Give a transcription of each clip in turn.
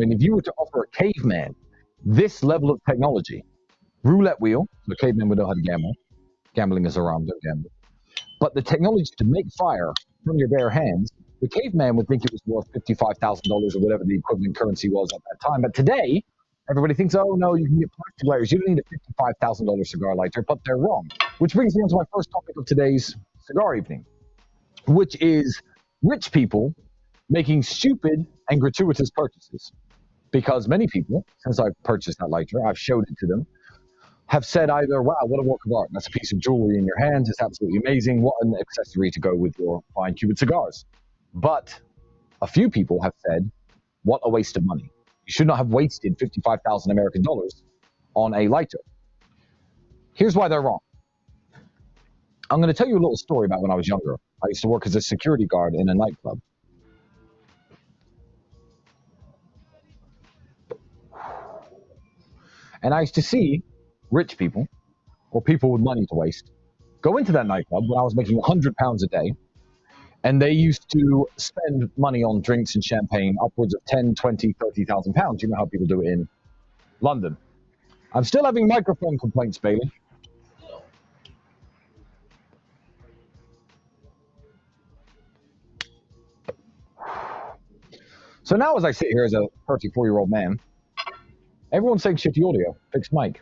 mean, if you were to offer a caveman this level of technology, roulette wheel, the caveman would know how to gamble. Gambling is around, don't gamble. But the technology to make fire from your bare hands, the caveman would think it was worth $55,000 or whatever the equivalent currency was at that time. But today, everybody thinks, oh no, you can get plastic lighters. You don't need a $55,000 cigar lighter, but they're wrong. Which brings me on to my first topic of today's cigar evening, which is rich people making stupid and gratuitous purchases. Because many people, since I've purchased that lighter, I've showed it to them, have said either, wow, what a work of art. That's a piece of jewelry in your hands. It's absolutely amazing. What an accessory to go with your fine Cuban cigars. But a few people have said, what a waste of money. You should not have wasted 55,000 American dollars on a lighter. Here's why they're wrong. I'm going to tell you a little story about when I was younger. I used to work as a security guard in a nightclub. And I used to see rich people, or people with money to waste, go into that nightclub when I was making £100 a day, and they used to spend money on drinks and champagne upwards of 10, 20, 30,000 pounds. You know how people do it in London. I'm still having microphone complaints, Bailey. So now as I sit here as a 34-year-old man, everyone's saying shitty audio, fixed mic.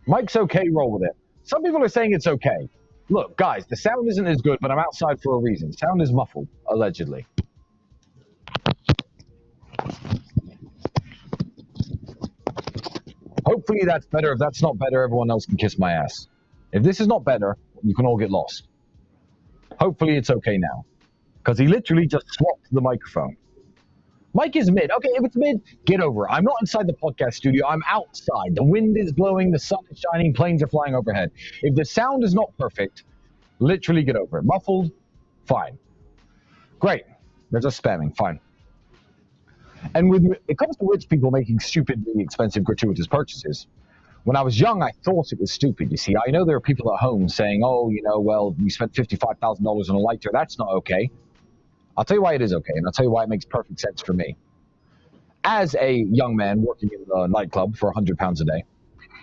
Mike's okay, roll with it. Some people are saying it's okay. Look, guys, the sound isn't as good, but I'm outside for a reason. Sound is muffled, allegedly. Hopefully that's better. If that's not better, everyone else can kiss my ass. If this is not better, you can all get lost. Hopefully it's okay now. Because he literally just swapped the microphone. Mike is mid. Okay, if it's mid, get over it. I'm not inside the podcast studio. I'm outside. The wind is blowing. The sun is shining. Planes are flying overhead. If the sound is not perfect, literally get over it. Muffled, fine. Great. They're just spamming. Fine. And when it comes to rich people making stupidly expensive gratuitous purchases, when I was young, I thought it was stupid. You see, I know there are people at home saying, oh, you know, well, you spent $55,000 on a lighter. That's not okay. I'll tell you why it is okay, and I'll tell you why it makes perfect sense for me. As a young man working in the nightclub for £100 a day,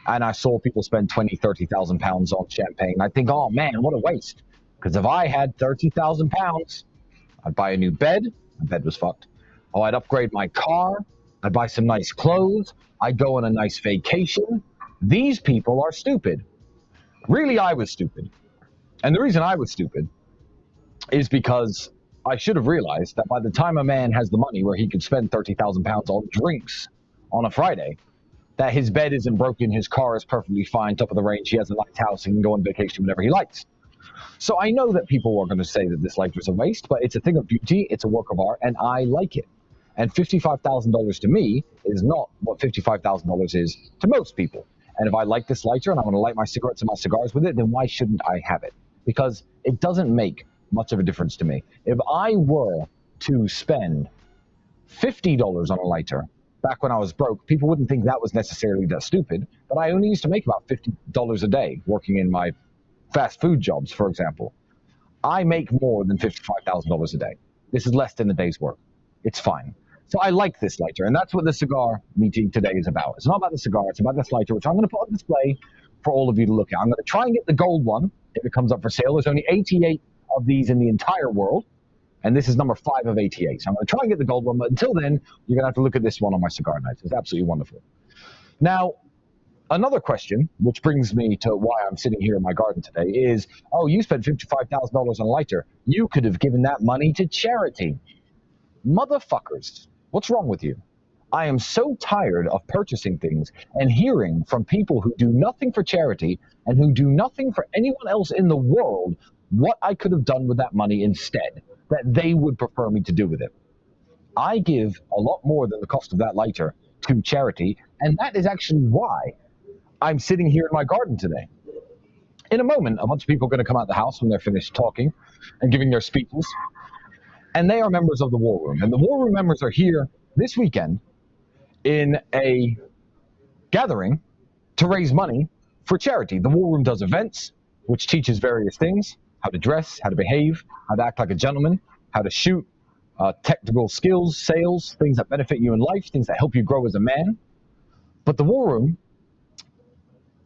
and I saw people spend 20, 30,000 pounds on champagne, I think, oh man, what a waste. Because if I had 30,000 pounds, I'd buy a new bed. My bed was fucked. Oh, I'd upgrade my car. I'd buy some nice clothes. I'd go on a nice vacation. These people are stupid. Really, I was stupid. And the reason I was stupid is because I should have realized that by the time a man has the money where he could spend 30,000 pounds on drinks on a Friday, that his bed isn't broken, his car is perfectly fine, top of the range, he has a nice house, he can go on vacation whenever he likes. So I know that people are going to say that this lighter is a waste, but it's a thing of beauty, it's a work of art, and I like it. And $55,000 to me is not what $55,000 is to most people. And if I like this lighter and I'm going to light my cigarettes and my cigars with it, then why shouldn't I have it? Because it doesn't make much of a difference to me. If I were to spend $50 on a lighter back when I was broke, people wouldn't think that was necessarily that stupid, but I only used to make about $50 a day working in my fast food jobs, for example. I make more than $55,000 a day. This is less than a day's work. It's fine. So I like this lighter, and that's what the cigar meeting today is about. It's not about the cigar, it's about this lighter, which I'm going to put on display for all of you to look at. I'm going to try and get the gold one if it comes up for sale. There's only 88 of these in the entire world, and this is number 5 of 88. So I'm going to try and get the gold one, but until then, you're going to have to look at this one on my cigar nights. It's absolutely wonderful. Now, another question, which brings me to why I'm sitting here in my garden today, is, oh, you spent $55,000 on a lighter. You could have given that money to charity. Motherfuckers, what's wrong with you? I am so tired of purchasing things and hearing from people who do nothing for charity and who do nothing for anyone else in the world what I could have done with that money instead, that they would prefer me to do with it. I give a lot more than the cost of that lighter to charity, and that is actually why I'm sitting here in my garden today. In a moment, a bunch of people are going to come out of the house when they're finished talking and giving their speeches, and they are members of the War Room. And the War Room members are here this weekend in a gathering to raise money for charity. The War Room does events, which teaches various things: how to dress, how to behave, how to act like a gentleman, how to shoot, technical skills, sales, things that benefit you in life, things that help you grow as a man. But the War Room,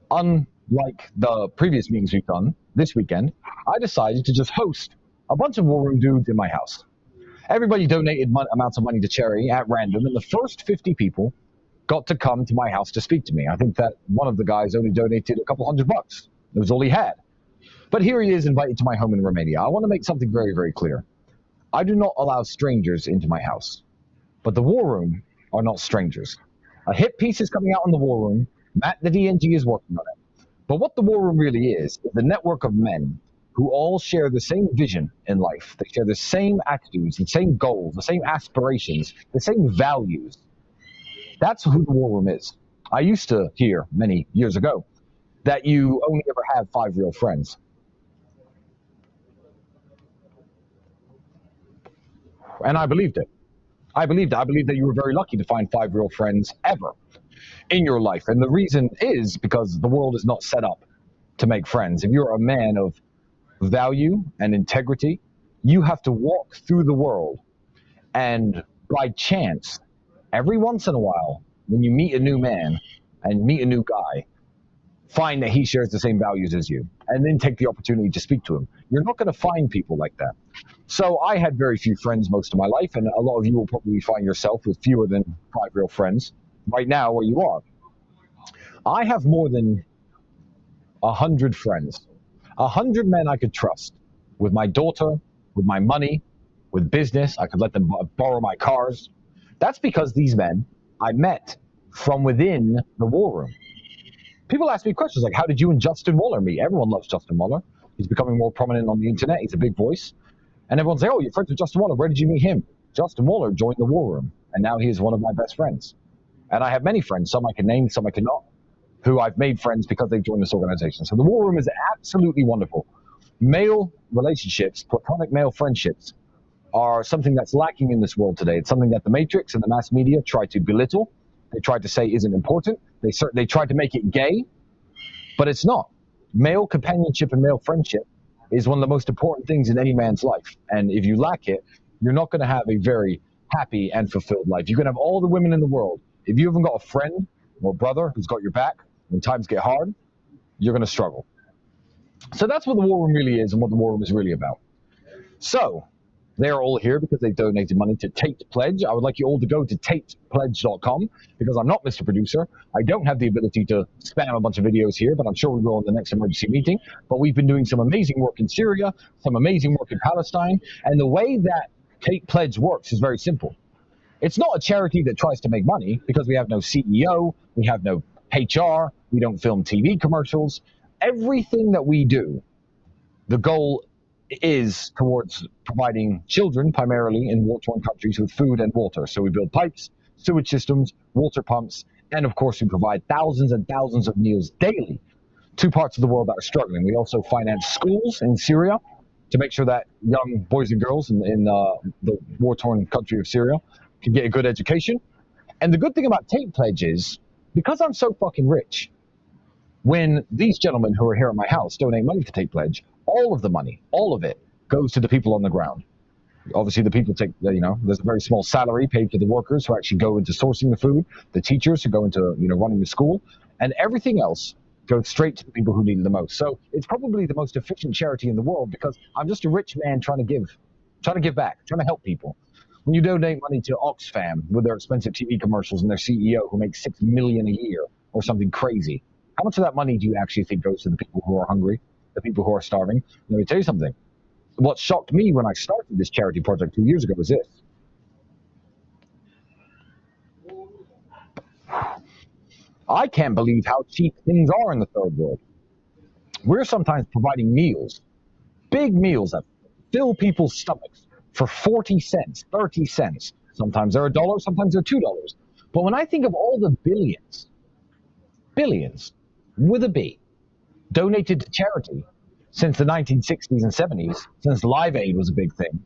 unlike the previous meetings we've done this weekend, I decided to just host a bunch of War Room dudes in my house. Everybody donated amounts of money to charity at random, and the first 50 people got to come to my house to speak to me. I think that one of the guys only donated a couple $100. It was all he had. But here he is invited to my home in Romania. I want to make something very, very clear. I do not allow strangers into my house. But the War Room are not strangers. A hit piece is coming out on the War Room. Matt, the DNG, is working on it. But what the War Room really is the network of men who all share the same vision in life. They share the same attitudes, the same goals, the same aspirations, the same values. That's who the War Room is. I used to hear many years ago that you only ever have 5 real friends. And I believed it. I believed that you were very lucky to find 5 real friends ever in your life. And the reason is because the world is not set up to make friends. If you're a man of value and integrity, you have to walk through the world and by chance, every once in a while, when you meet a new man and meet a new guy, find that he shares the same values as you, and then take the opportunity to speak to him. You're not going to find people like that. So I had very few friends most of my life, and a lot of you will probably find yourself with fewer than 5 real friends right now where you are. I have more than 100 friends, 100 men I could trust with my daughter, with my money, with business. I could let them borrow my cars. That's because these men I met from within the War Room. People ask me questions like, how did you and Justin Waller meet? Everyone loves Justin Waller. He's becoming more prominent on the internet. He's a big voice. And everyone's like, oh, you're friends with Justin Waller. Where did you meet him? Justin Waller joined the War Room, and now he is one of my best friends. And I have many friends, some I can name, some I cannot, who I've made friends because they've joined this organization. So the War Room is absolutely wonderful. Male relationships, platonic male friendships, are something that's lacking in this world today. It's something that the Matrix and the mass media try to belittle. They tried to say isn't important. They tried to make it gay, but it's not. Male companionship and male friendship is one of the most important things in any man's life. And if you lack it, you're not going to have a very happy and fulfilled life. You can have all the women in the world. If you haven't got a friend or brother who's got your back when times get hard, you're going to struggle. So that's what the War Room really is and what the War Room is really about. So they're all here because they donated money to Tate Pledge. I would like you all to go to tatepledge.com because I'm not Mr. Producer. I don't have the ability to spam a bunch of videos here, but I'm sure we will in the next emergency meeting. But we've been doing some amazing work in Syria, some amazing work in Palestine, and the way that Tate Pledge works is very simple. It's not a charity that tries to make money because we have no CEO, we have no HR, we don't film TV commercials. Everything that we do, the goal is towards providing children, primarily in war-torn countries, with food and water. So we build pipes, sewage systems, water pumps, and of course we provide thousands and thousands of meals daily to parts of the world that are struggling. We also finance schools in Syria to make sure that young boys and girls in the war-torn country of Syria can get a good education. And the good thing about Tate Pledge is, because I'm so fucking rich, when these gentlemen who are here at my house donate money to Tate Pledge, all of the money, all of it, goes to the people on the ground. Obviously, the people take, there's a very small salary paid to the workers who actually go into sourcing the food, the teachers who go into, running the school, and everything else goes straight to the people who need it the most. So it's probably the most efficient charity in the world because I'm just a rich man trying to give back, trying to help people. When you donate money to Oxfam with their expensive TV commercials and their CEO who makes $6 million a year or something crazy, how much of that money do you actually think goes to the people who are hungry, the people who are starving? Let me tell you something. What shocked me when I started this charity project 2 years ago was this. I can't believe how cheap things are in the third world. We're sometimes providing meals, big meals that fill people's stomachs for 40 cents, 30 cents. Sometimes they're $1, sometimes they're $2. But when I think of all the billions with a B, donated to charity since the 1960s and 70s, since Live Aid was a big thing,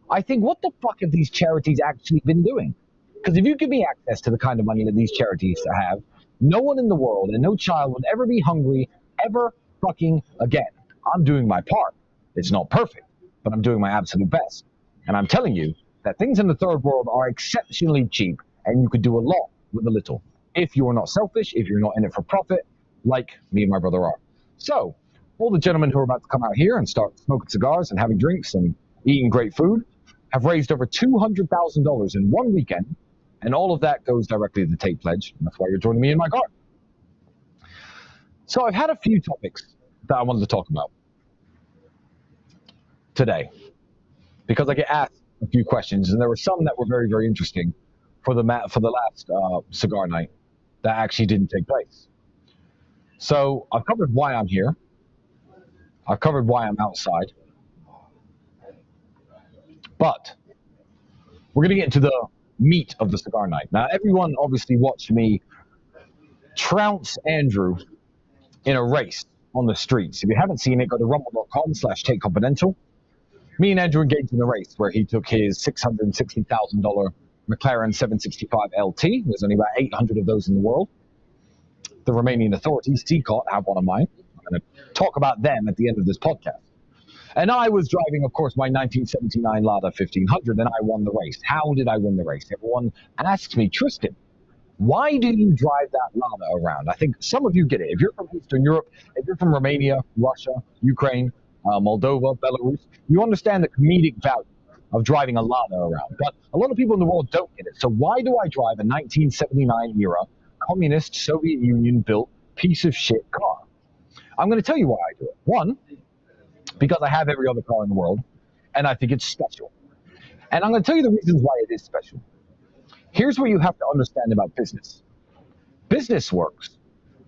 I think, what the fuck have these charities actually been doing? Because if you give me access to the kind of money that these charities have, no one in the world and no child would ever be hungry ever fucking again. I'm doing my part. It's not perfect, but I'm doing my absolute best. And I'm telling you that things in the third world are exceptionally cheap, and you could do a lot with a little. If you are not selfish, if you're not in it for profit, like me and my brother are. So, all the gentlemen who are about to come out here and start smoking cigars and having drinks and eating great food have raised over $200,000 in one weekend, and all of that goes directly to the Tate Pledge, and that's why you're joining me in my car. So I've had a few topics that I wanted to talk about today, because I get asked a few questions, and there were some that were very, very interesting for the last cigar night that actually didn't take place. So I've covered why I'm here. I've covered why I'm outside. But we're going to get into the meat of the cigar night. Now, everyone obviously watched me trounce Andrew in a race on the streets. If you haven't seen it, go to rumble.com/Tate Confidential. Me and Andrew engaged in a race where he took his $660,000 McLaren 765 LT. There's only about 800 of those in the world. The Romanian authorities, CCOT, have one of mine. I'm going to talk about them at the end of this podcast. And I was driving, of course, my 1979 Lada 1500, and I won the race. How did I win the race? Everyone asks me, Tristan, why do you drive that Lada around? I think some of you get it. If you're from Eastern Europe, if you're from Romania, Russia, Ukraine, Moldova, Belarus, you understand the comedic value of driving a Lada around. But a lot of people in the world don't get it. So why do I drive a 1979 era communist Soviet Union built piece of shit car? I'm going to tell you why I do it. One, because I have every other car in the world, and I think it's special. And I'm going to tell you the reasons why it is special. Here's what you have to understand about business. Business works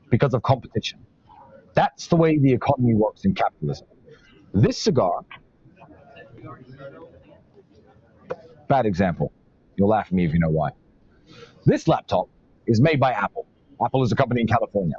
because of competition. That's the way the economy works in capitalism. This cigar, bad example. You'll laugh at me if you know why. This laptop is made by Apple. Apple is a company in California.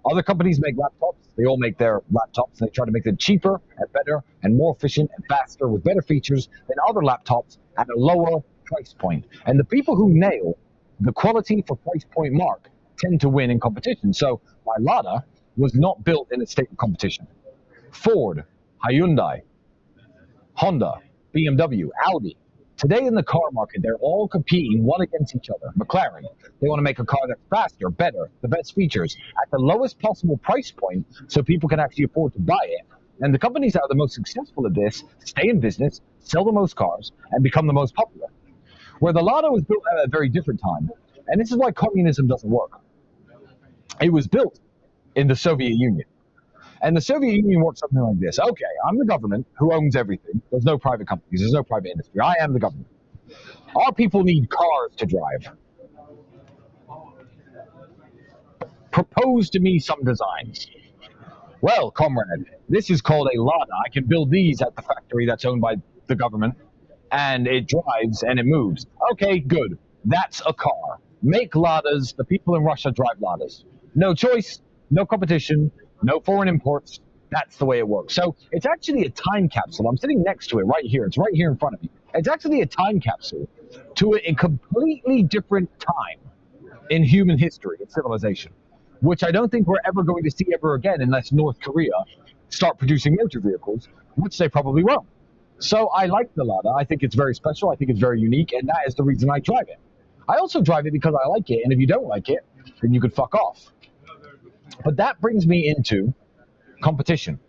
Other companies make laptops. They all make their laptops. They try to make them cheaper and better and more efficient and faster with better features than other laptops at a lower price point. And the people who nail the quality for price point mark tend to win in competition. So my Lada was not built in a state of competition. Ford, Hyundai, Honda, BMW, Audi. Today in the car market, they're all competing one against each other. McLaren, they want to make a car that's faster, better, the best features, at the lowest possible price point so people can actually afford to buy it. And the companies that are the most successful at this stay in business, sell the most cars, and become the most popular. Where the Lada was built at a very different time. And this is why communism doesn't work. It was built in the Soviet Union. And the Soviet Union worked something like this. Okay, I'm the government who owns everything. There's no private companies. There's no private industry. I am the government. Our people need cars to drive. Propose to me some designs. Well, comrade, this is called a Lada. I can build these at the factory that's owned by the government. And it drives and it moves. Okay, good. That's a car. Make Ladas. The people in Russia drive Ladas. No choice, no competition, no foreign imports. That's the way it works. So it's actually a time capsule. I'm sitting next to it right here. It's right here in front of me. It's actually a time capsule to a completely different time in human history and civilization, which I don't think we're ever going to see ever again unless North Korea start producing military vehicles, which they probably won't. So I like the Lada. I think it's very special. I think it's very unique, and that is the reason I drive it. I also drive it because I like it, and if you don't like it, then you could fuck off. But that brings me into competition,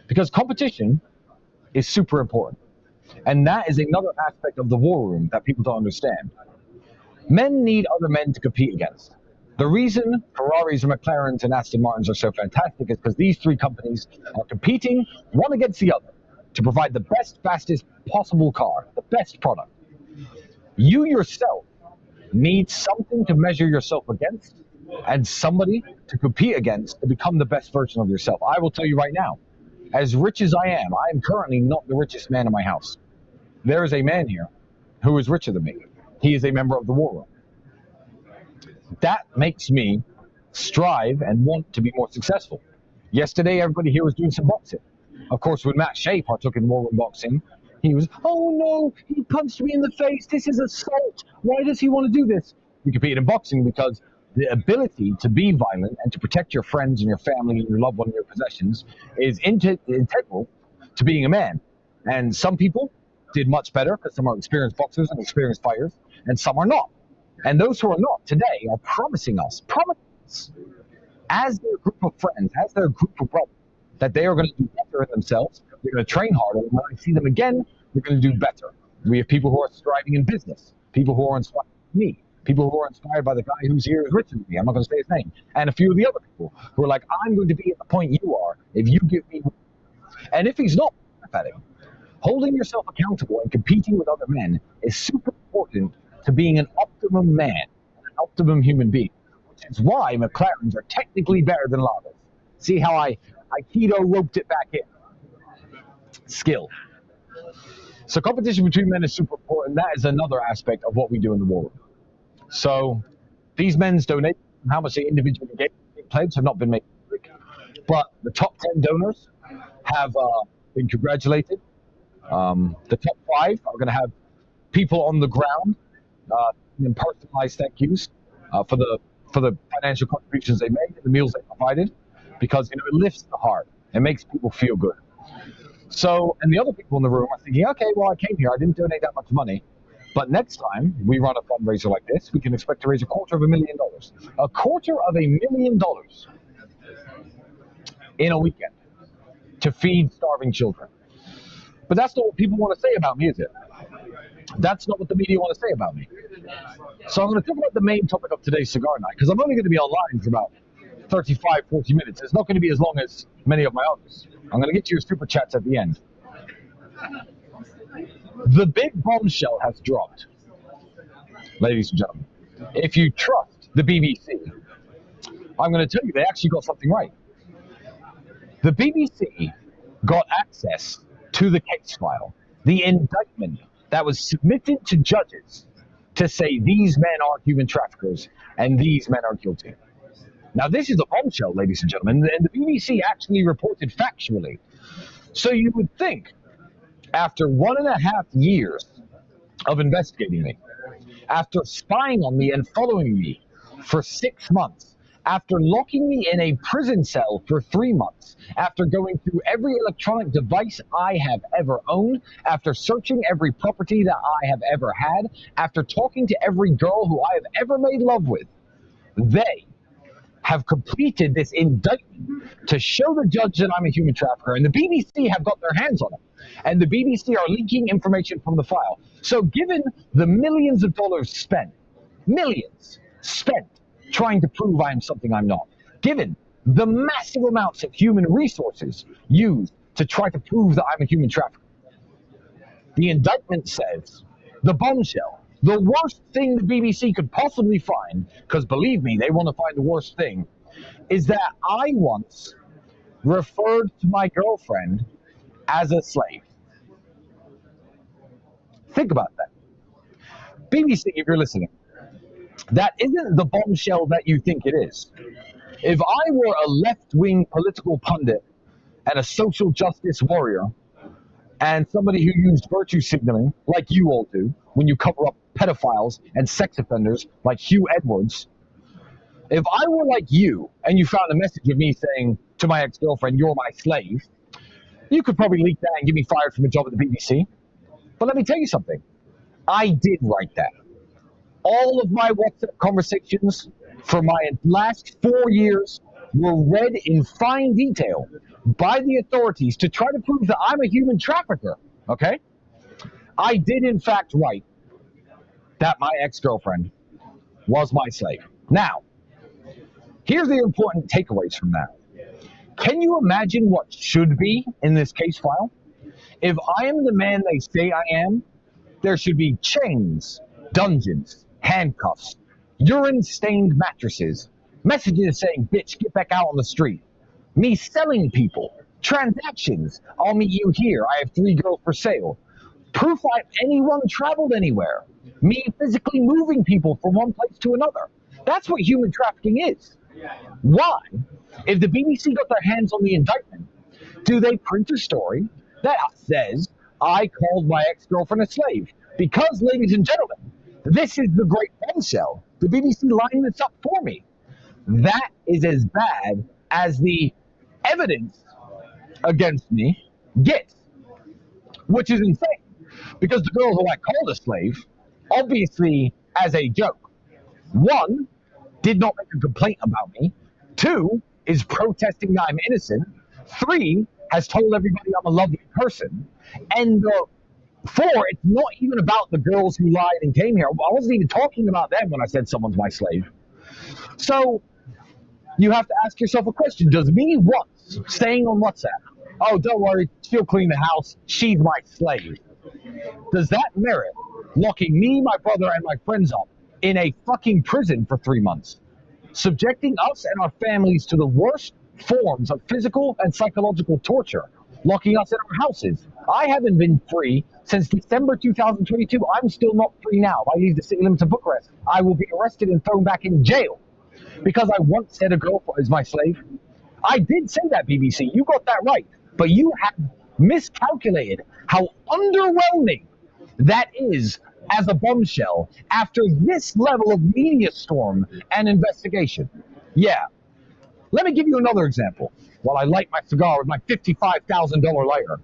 because competition is super important. And that is another aspect of the war room that people don't understand. Men need other men to compete against. The reason Ferraris and McLarens and Aston Martins are so fantastic is because these three companies are competing one against the other to provide the best, fastest possible car, the best product. You yourself need something to measure yourself against and somebody to compete against to become the best version of yourself. I will tell you right now, as rich as I am currently not the richest man in my house. There is a man here who is richer than me. He is a member of the war room. That makes me strive and want to be more successful. Yesterday, everybody here was doing some boxing. Of course, when Matt Shea partook in war room boxing, he was, oh no, he punched me in the face. This is assault. Why does he want to do this? We compete in boxing because the ability to be violent and to protect your friends and your family and your loved one and your possessions is integral to being a man. And some people did much better because some are experienced boxers and experienced fighters, and some are not. And those who are not today are promising us, as their group of friends, as their group of brothers, that they are going to do better in themselves. They're going to train harder. And when I see them again, they're going to do better. We have people who are striving in business, people who are inspired by me, people who are inspired by the guy who's here who's richer than me. I'm not going to say his name. And a few of the other people who are like, I'm going to be at the point you are if you give me. And if he's not, at him. Holding yourself accountable and competing with other men is super important to being an optimum man, an optimum human being, which is why McLarens are technically better than Lavas. See how I Aikido roped it back in? Skill. So competition between men is super important. That is another aspect of what we do in the war room. So these men's donate, how much they individually get pledged have not been made public, but the top 10 donors have been congratulated. The top 5 are going to have people on the ground in personalized thank yous for the financial contributions they made and the meals they provided, because it lifts the heart. It makes people feel good. So, and the other people in the room are thinking, okay, well, I came here, I didn't donate that much money, but next time we run a fundraiser like this, we can expect to raise $250,000. $250,000 in a weekend to feed starving children. But that's not what people want to say about me, is it? That's not what the media want to say about me. So I'm going to talk about the main topic of today's cigar night, because I'm only going to be online for about 35, 40 minutes. It's not going to be as long as many of my others. I'm going to get to your super chats at the end. The big bombshell has dropped, ladies and gentlemen. If you trust the BBC, I'm going to tell you they actually got something right. The BBC got access to the case file, the indictment that was submitted to judges to say these men are human traffickers and these men are guilty. Now, this is a bombshell, ladies and gentlemen, and the BBC actually reported factually. So you would think, after 1.5 years of investigating me, after spying on me and following me for 6 months, after locking me in a prison cell for 3 months, after going through every electronic device I have ever owned, after searching every property that I have ever had, after talking to every girl who I have ever made love with, they have completed this indictment to show the judge that I'm a human trafficker, and the BBC have got their hands on it. And the BBC are leaking information from the file. So given the millions of dollars spent, trying to prove I am something I'm not, given the massive amounts of human resources used to try to prove that I'm a human trafficker, the indictment says, the bombshell, the worst thing the BBC could possibly find, because believe me, they want to find the worst thing, is that I once referred to my girlfriend as a slave. Think about that. BBC, if you're listening, that isn't the bombshell that you think it is. If I were a left-wing political pundit and a social justice warrior and somebody who used virtue signaling like you all do when you cover up pedophiles and sex offenders like Hugh Edwards, if I were like you and you found a message of me saying to my ex-girlfriend, you're my slave, you could probably leak that and get me fired from a job at the BBC. But let me tell you something. I did write that. All of my WhatsApp conversations for my last 4 years were read in fine detail by the authorities to try to prove that I'm a human trafficker, okay? I did in fact write that my ex-girlfriend was my slave. Now, here's the important takeaways from that. Can you imagine what should be in this case file? If I am the man they say I am, there should be chains, dungeons, handcuffs, urine-stained mattresses, messages saying, bitch, get back out on the street, me selling people, transactions, I'll meet you here, I have 3 girls for sale, proof anyone traveled anywhere, me physically moving people from one place to another. That's what human trafficking is. Why, if the BBC got their hands on the indictment, do they print a story that says, I called my ex-girlfriend a slave? Because, ladies and gentlemen, this is the great bombshell. The BBC lined this up for me. That is as bad as the evidence against me gets, which is insane. Because the girl who I called a slave, obviously as a joke, one, did not make a complaint about me, two, is protesting that I'm innocent, three, has told everybody I'm a lovely person, and four, it's not even about the girls who lied and came here. I wasn't even talking about them when I said someone's my slave. So you have to ask yourself a question. Does me once saying on WhatsApp, oh, don't worry, she'll clean the house, she's my slave, does that merit locking me, my brother, and my friends up in a fucking prison for 3 months, subjecting us and our families to the worst forms of physical and psychological torture, locking us in our houses? I haven't been free since December 2022. I'm still not free now. If I leave the city limits of Bucharest, I will be arrested and thrown back in jail because I once said a girl is my slave. I did say that, BBC. You got that right. But you have miscalculated how underwhelming that is as a bombshell after this level of media storm and investigation. Yeah. Let me give you another example while I light my cigar with my $55,000 lighter.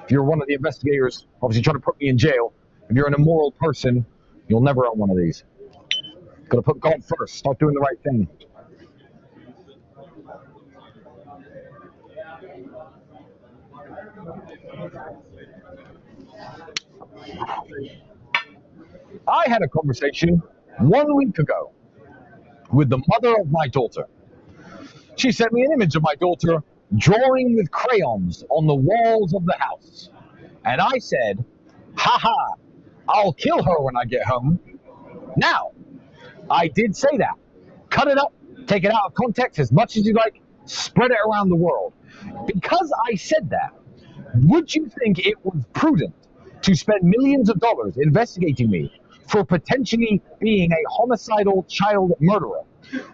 If you're one of the investigators, obviously trying to put me in jail, if you're an immoral person, you'll never own one of these. Gotta put God first. Start doing the right thing. I had a conversation 1 week ago with the mother of my daughter. She sent me an image of my daughter drawing with crayons on the walls of the house. And I said, haha, I'll kill her when I get home. Now, I did say that. Cut it up, take it out of context as much as you like, spread it around the world. Because I said that, would you think it was prudent to spend millions of dollars investigating me for potentially being a homicidal child murderer?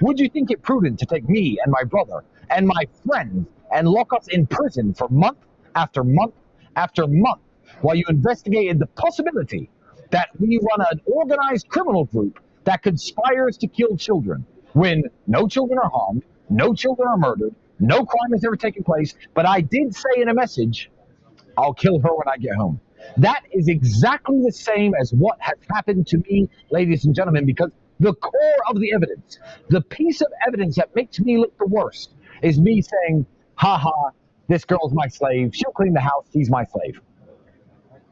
Would you think it prudent to take me and my brother and my friends and lock us in prison for month after month after month while you investigated the possibility that we run an organized criminal group that conspires to kill children when no children are harmed, no children are murdered, no crime has ever taken place, but I did say in a message, I'll kill her when I get home. That is exactly the same as what has happened to me, ladies and gentlemen, because the core of the evidence, the piece of evidence that makes me look the worst, is me saying, haha, this girl's my slave, she'll clean the house, she's my slave.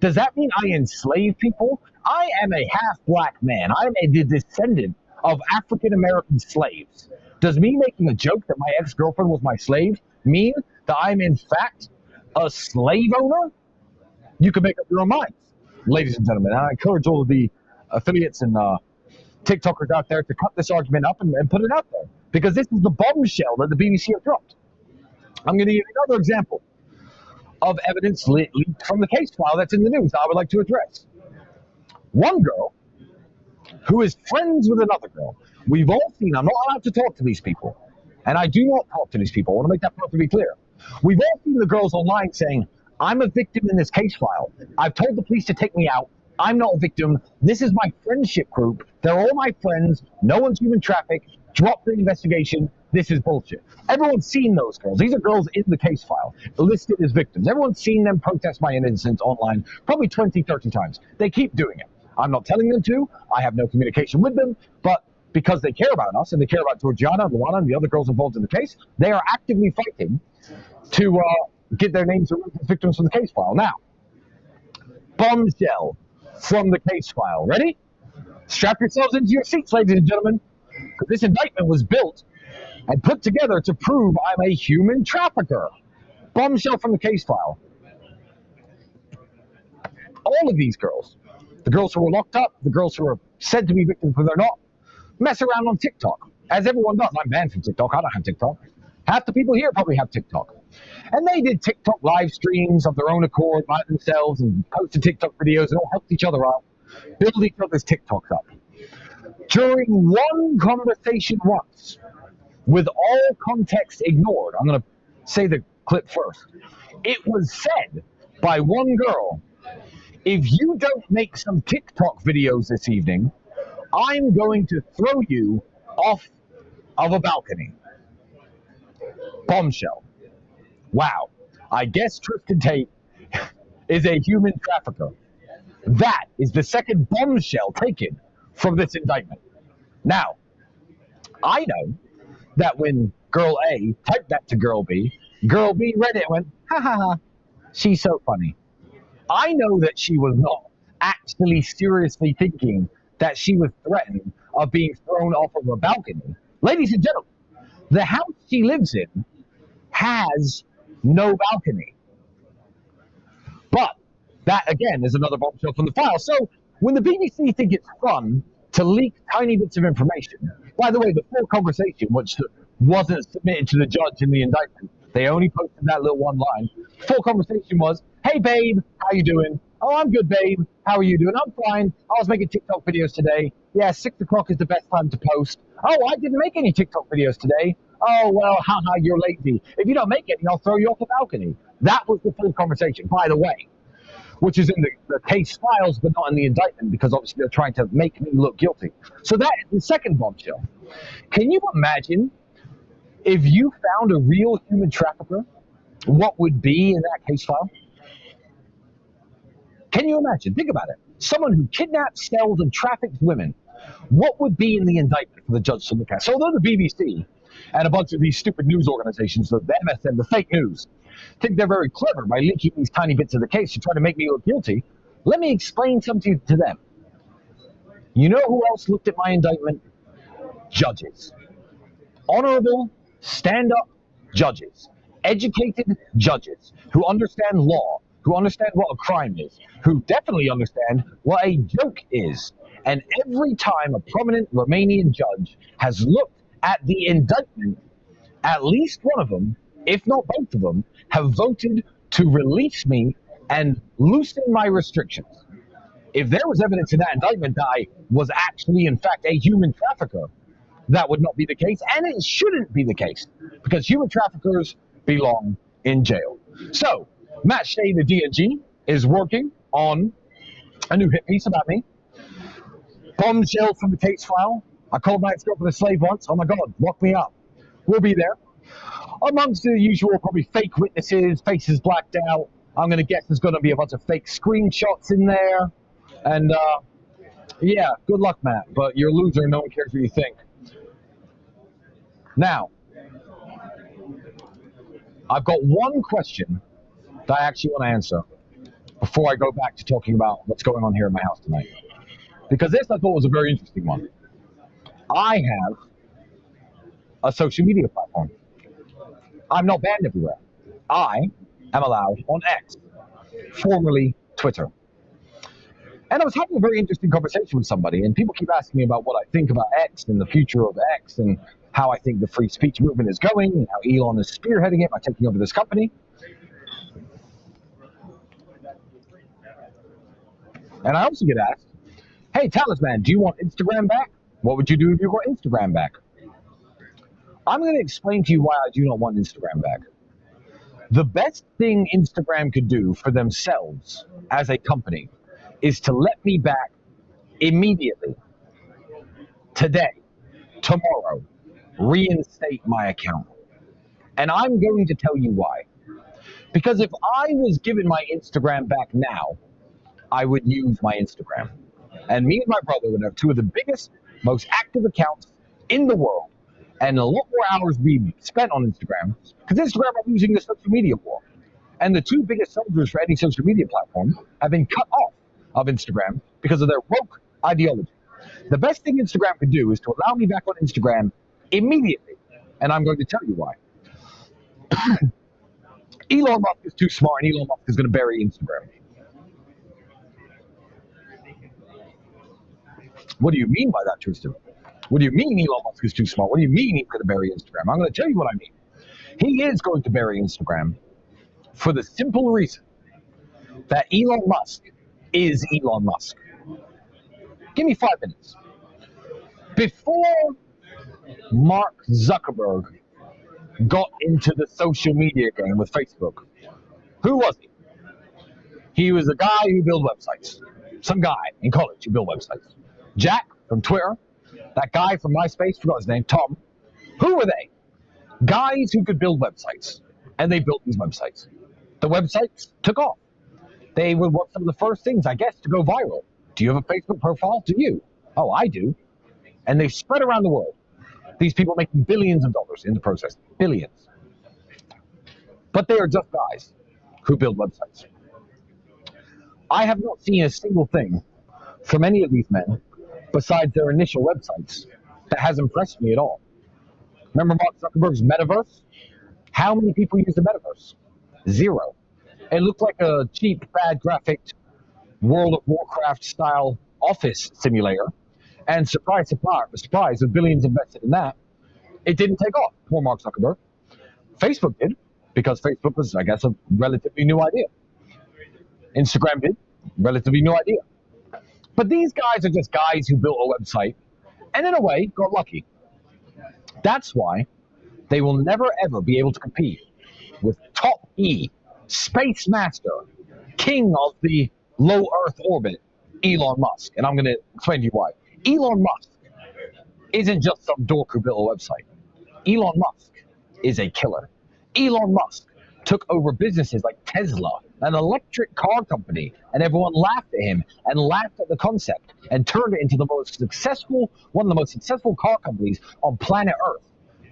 Does that mean I enslave people? I am a half-black man. I am a descendant of African-American slaves. Does me making a joke that my ex-girlfriend was my slave mean that I'm in fact a slave owner? You can make up your own minds, ladies and gentlemen. And I encourage all of the affiliates and TikTokers out there to cut this argument up and put it out there, because this is the bombshell that the BBC have dropped. I'm going to give you another example of evidence leaked from the case file that's in the news that I would like to address. One girl who is friends with another girl. We've all seen, I'm not allowed to talk to these people, and I do not talk to these people. I want to make that perfectly clear. We've all seen the girls online saying, I'm a victim in this case file. I've told the police to take me out. I'm not a victim. This is my friendship group. They're all my friends. No one's human trafficked. Drop the investigation. This is bullshit. Everyone's seen those girls. These are girls in the case file, listed as victims. Everyone's seen them protest my innocence online probably 20, 30 times. They keep doing it. I'm not telling them to. I have no communication with them. But because they care about us and they care about Georgiana, Luana, and the other girls involved in the case, they are actively fighting to get their names removed as victims from the case file. Now, bombshell from the case file. Ready? Strap yourselves into your seats, ladies and gentlemen, because this indictment was built and put together to prove I'm a human trafficker. Bombshell from the case file. All of these girls, the girls who were locked up, the girls who are said to be victims but they're not, mess around on TikTok, as everyone does. I'm banned from TikTok. I don't have TikTok. Half the people here probably have TikTok. And they did TikTok live streams of their own accord by themselves and posted TikTok videos and all helped each other out, build each other's TikToks up. During one conversation once, with all context ignored, I'm going to say the clip first. It was said by one girl, if you don't make some TikTok videos this evening, I'm going to throw you off of a balcony. Bombshell. Wow. I guess Tristan Tate is a human trafficker. That is the second bombshell taken from this indictment. Now, I know that when girl A typed that to girl B read it and went, ha ha ha, she's so funny. I know that she was not actually seriously thinking that she was threatened of being thrown off of a balcony. Ladies and gentlemen, the house she lives in has no balcony. But that, again, is another bombshell from the file. So when the BBC think it's fun to leak tiny bits of information, by the way, the full conversation, which wasn't submitted to the judge in the indictment, they only posted that little one line. Full conversation was, hey, babe, how you doing? Oh, I'm good, babe. How are you doing? I'm fine. I was making TikTok videos today. Yeah, 6 o'clock is the best time to post. Oh, I didn't make any TikTok videos today. Oh, well, haha, you're lazy. If you don't make any, I'll throw you off the balcony. That was the full conversation, by the way, which is in the case files, but not in the indictment, because obviously they're trying to make me look guilty. So that is the second bombshell. Can you imagine if you found a real human trafficker, what would be in that case file? Can you imagine? Think about it. Someone who kidnaps, sells, and traffics women. What would be in the indictment for the judge to look at? So although the BBC and a bunch of these stupid news organizations, the MSN, the fake news, think they're very clever by leaking these tiny bits of the case to try to make me look guilty, let me explain something to them. You know who else looked at my indictment? Judges. Honorable, stand-up judges. Educated judges who understand law, who understand what a crime is, who definitely understand what a joke is. And every time a prominent Romanian judge has looked at the indictment, at least one of them, if not both of them, have voted to release me and loosen my restrictions. If there was evidence in that indictment that I was actually, in fact, a human trafficker, that would not be the case, and it shouldn't be the case, because human traffickers belong in jail. So, Matt Shea, the DNG, is working on a new hit piece about me. Bombshell from the case file. I called my ex-girlfriend a slave once. Oh my God, lock me up. We'll be there. Amongst the usual, probably fake witnesses, faces blacked out. I'm going to guess there's going to be a bunch of fake screenshots in there. And, yeah, good luck, Matt. But you're a loser and no one cares what you think. Now, I've got one question that I actually want to answer before I go back to talking about what's going on here in my house tonight. Because this I thought was a very interesting one. I have a social media platform. I'm not banned everywhere. I am allowed on X, formerly Twitter. And I was having a very interesting conversation with somebody, and people keep asking me about what I think about X and the future of X and how I think the free speech movement is going and how Elon is spearheading it by taking over this company. And I also get asked, hey, Talisman, do you want Instagram back? What would you do if you got Instagram back? I'm going to explain to you why I do not want Instagram back. The best thing Instagram could do for themselves as a company is to let me back immediately, today, tomorrow, reinstate my account. And I'm going to tell you why. Because if I was given my Instagram back now, I would use my Instagram. And me and my brother would have two of the biggest, most active accounts in the world, and a lot more hours be spent on Instagram, because Instagram are losing the social media war. And the two biggest soldiers for any social media platform have been cut off of Instagram because of their woke ideology. The best thing Instagram could do is to allow me back on Instagram immediately, and I'm going to tell you why. Elon Musk is too smart, and Elon Musk is going to bury Instagram. What do you mean by that, Tristan? What do you mean Elon Musk is too smart? What do you mean he's going to bury Instagram? I'm going to tell you what I mean. He is going to bury Instagram for the simple reason that Elon Musk is Elon Musk. Give me 5 minutes. Before Mark Zuckerberg got into the social media game with Facebook, who was he? He was a guy who built websites. Some guy in college who built websites. Jack from Twitter, that guy from MySpace, forgot his name, Tom. Who were they? Guys who could build websites. And they built these websites. The websites took off. They were some of the first things, I guess, to go viral. Do you have a Facebook profile? Do you? Oh, I do. And they spread around the world. These people making billions of dollars in the process. Billions. But they are just guys who build websites. I have not seen a single thing from any of these men besides their initial websites that has impressed me at all. Remember Mark Zuckerberg's metaverse? How many people use the metaverse? Zero. It looked like a cheap, bad graphic World of Warcraft style office simulator. And surprise, surprise, with billions invested in that, it didn't take off. Poor Mark Zuckerberg. Facebook did, because Facebook was, I guess, a relatively new idea. Instagram did, relatively new idea. But these guys are just guys who built a website and, in a way, got lucky. That's why they will never ever be able to compete with Top E, Space Master, King of the low Earth orbit, Elon Musk. And I'm going to explain to you why. Elon Musk isn't just some dork who built a website. Elon Musk is a killer. Elon Musk took over businesses like Tesla, an electric car company, and everyone laughed at him and laughed at the concept and turned it into one of the most successful car companies on planet Earth.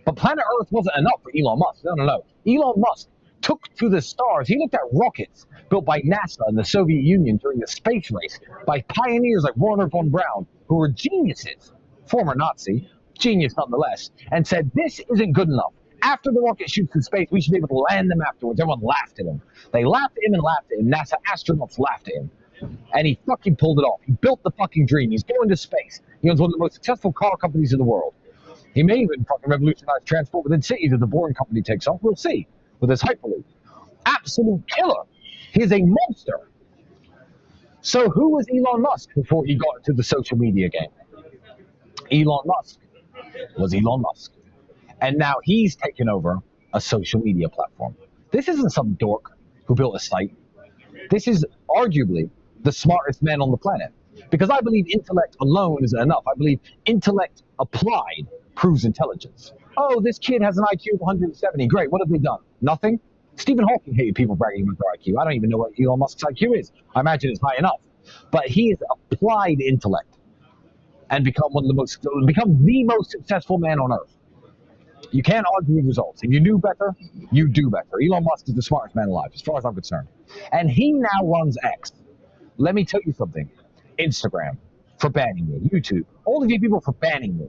But planet Earth wasn't enough for Elon Musk. No. Elon Musk took to the stars. He looked at rockets built by NASA and the Soviet Union during the space race by pioneers like Werner von Braun, who were geniuses, former Nazi, genius nonetheless, and said, this isn't good enough. After the rocket shoots in space, we should be able to land them afterwards. Everyone laughed at him. They laughed at him and laughed at him. NASA astronauts laughed at him. And he fucking pulled it off. He built the fucking dream. He's going to space. He owns one of the most successful car companies in the world. He may even fucking revolutionize transport within cities if the Boring Company takes off. We'll see with his Hyperloop. Absolute killer. He is a monster. So who was Elon Musk before he got into the social media game? Elon Musk was Elon Musk. And now he's taken over a social media platform. This isn't some dork who built a site. This is arguably the smartest man on the planet. Because I believe intellect alone isn't enough. I believe intellect applied proves intelligence. Oh, this kid has an IQ of 170. Great, what have they done? Nothing? Stephen Hawking hated people bragging about their IQ. I don't even know what Elon Musk's IQ is. I imagine it's high enough. But he has applied intellect and become the most successful man on earth. You can't argue with results. If you knew better, you do better. Elon Musk is the smartest man alive, as far as I'm concerned. And he now runs X. Let me tell you something. Instagram, for banning me. YouTube, all of you people for banning me.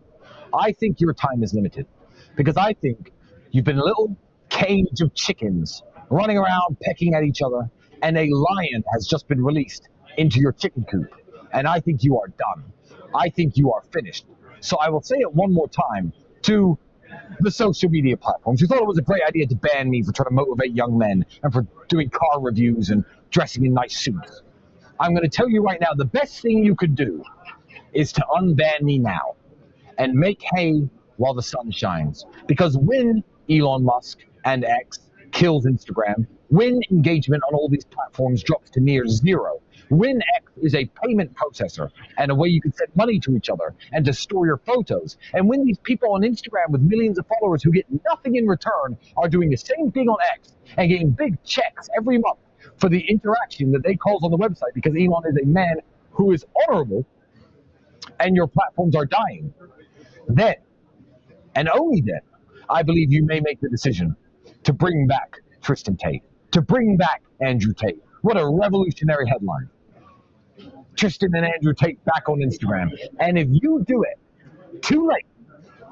I think your time is limited. Because I think you've been a little cage of chickens running around pecking at each other, and a lion has just been released into your chicken coop. And I think you are done. I think you are finished. So I will say it one more time to the social media platforms who thought it was a great idea to ban me for trying to motivate young men and for doing car reviews and dressing in nice suits. I'm going to tell you right now, the best thing you could do is to unban me now and make hay while the sun shines. Because when Elon Musk and X kills Instagram, when engagement on all these platforms drops to near zero, when X is a payment processor and a way you can send money to each other and to store your photos, and when these people on Instagram with millions of followers who get nothing in return are doing the same thing on X and getting big checks every month for the interaction that they cause on the website because Elon is a man who is honorable and your platforms are dying, then, and only then, I believe you may make the decision to bring back Tristan Tate, to bring back Andrew Tate. What a revolutionary headline. Tristan and Andrew Tate back on Instagram. And if you do it too late,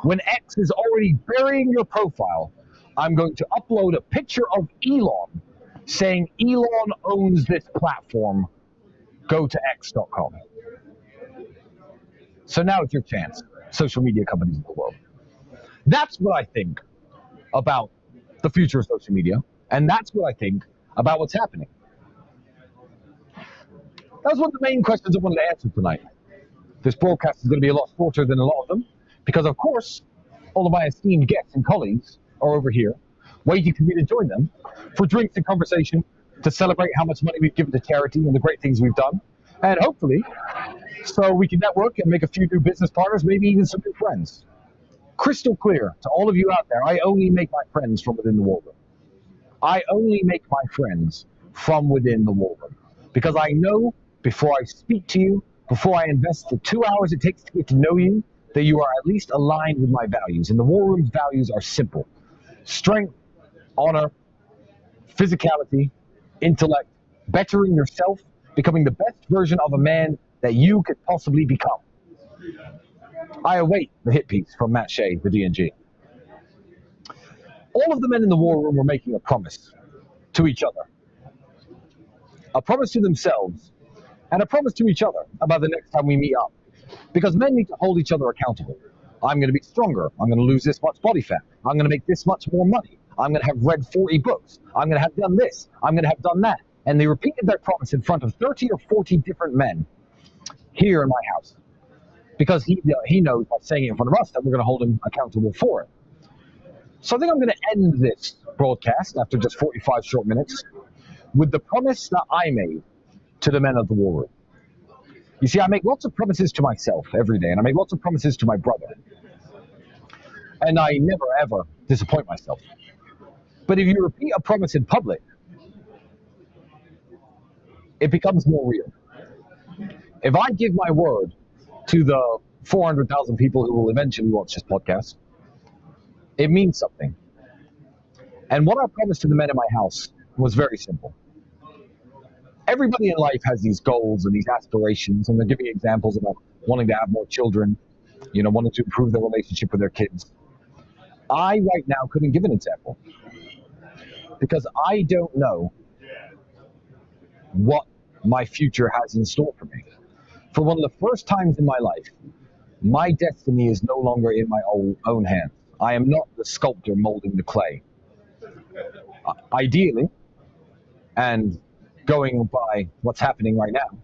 when X is already burying your profile, I'm going to upload a picture of Elon saying Elon owns this platform. Go to x.com. So now it's your chance, social media companies in the world. That's what I think about the future of social media, and that's what I think about what's happening. That was one of the main questions I wanted to answer tonight. This broadcast is going to be a lot shorter than a lot of them, because of course, all of my esteemed guests and colleagues are over here, waiting for me to join them for drinks and conversation, to celebrate how much money we've given to charity and the great things we've done, and hopefully, so we can network and make a few new business partners, maybe even some new friends. Crystal clear to all of you out there, I only make my friends from within the war room. I only make my friends from within the war room. Because I know before I speak to you, before I invest the 2 hours it takes to get to know you, that you are at least aligned with my values. And the War Room's values are simple: strength, honor, physicality, intellect, bettering yourself, becoming the best version of a man that you could possibly become. I await the hit piece from Matt Shea, the D&G. All of the men in the War Room were making a promise to each other, a promise to themselves, and a promise to each other about the next time we meet up. Because men need to hold each other accountable. I'm going to be stronger. I'm going to lose this much body fat. I'm going to make this much more money. I'm going to have read 40 books. I'm going to have done this. I'm going to have done that. And they repeated their promise in front of 30 or 40 different men here in my house. Because he knows by saying it in front of us that we're going to hold him accountable for it. So I think I'm going to end this broadcast after just 45 short minutes with the promise that I made to the men of the War Room. You see, I make lots of promises to myself every day, and I make lots of promises to my brother. And I never, ever disappoint myself. But if you repeat a promise in public, it becomes more real. If I give my word to the 400,000 people who will eventually watch this podcast, it means something. And what I promised to the men in my house was very simple. Everybody in life has these goals and these aspirations, and they're giving examples about wanting to have more children, wanting to improve their relationship with their kids. I right now couldn't give an example because I don't know what my future has in store for me. For one of the first times in my life, my destiny is no longer in my own hands. I am not the sculptor molding the clay. Ideally, and going by what's happening right now,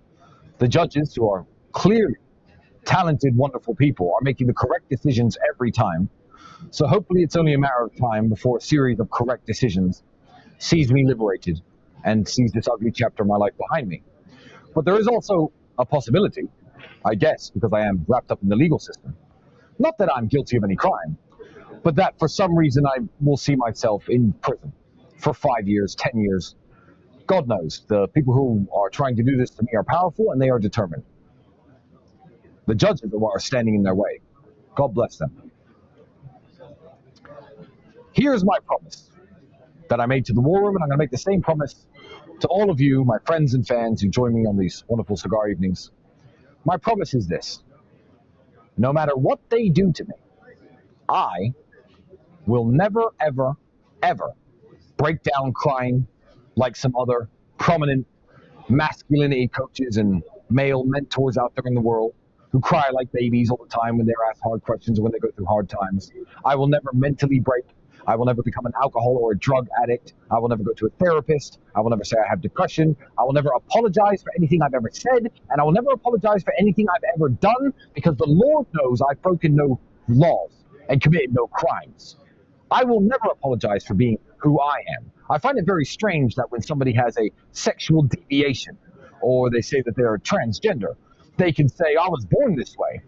the judges, who are clearly talented, wonderful people, are making the correct decisions every time. So hopefully it's only a matter of time before a series of correct decisions sees me liberated and sees this ugly chapter of my life behind me. But there is also a possibility, I guess, because I am wrapped up in the legal system, not that I'm guilty of any crime, but that for some reason I will see myself in prison for 5 years, 10 years. God knows. The people who are trying to do this to me are powerful and they are determined. The judges are what are standing in their way. God bless them. Here's my promise that I made to the War Room, and I'm going to make the same promise to all of you, my friends and fans who join me on these wonderful cigar evenings. My promise is this: no matter what they do to me, I will never, ever, ever break down crying like some other prominent masculinity coaches and male mentors out there in the world who cry like babies all the time when they're asked hard questions or when they go through hard times. I will never mentally break. I will never become an alcohol or a drug addict. I will never go to a therapist. I will never say I have depression. I will never apologize for anything I've ever said, and I will never apologize for anything I've ever done, because the Lord knows I've broken no laws and committed no crimes. I will never apologize for being who I am. I find it very strange that when somebody has a sexual deviation, or they say that they're transgender, they can say, I was born this way,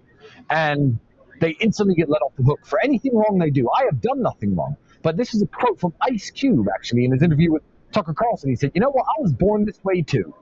and they instantly get let off the hook for anything wrong they do. I have done nothing wrong. But this is a quote from Ice Cube, actually, in his interview with Tucker Carlson. He said, you know what, I was born this way too.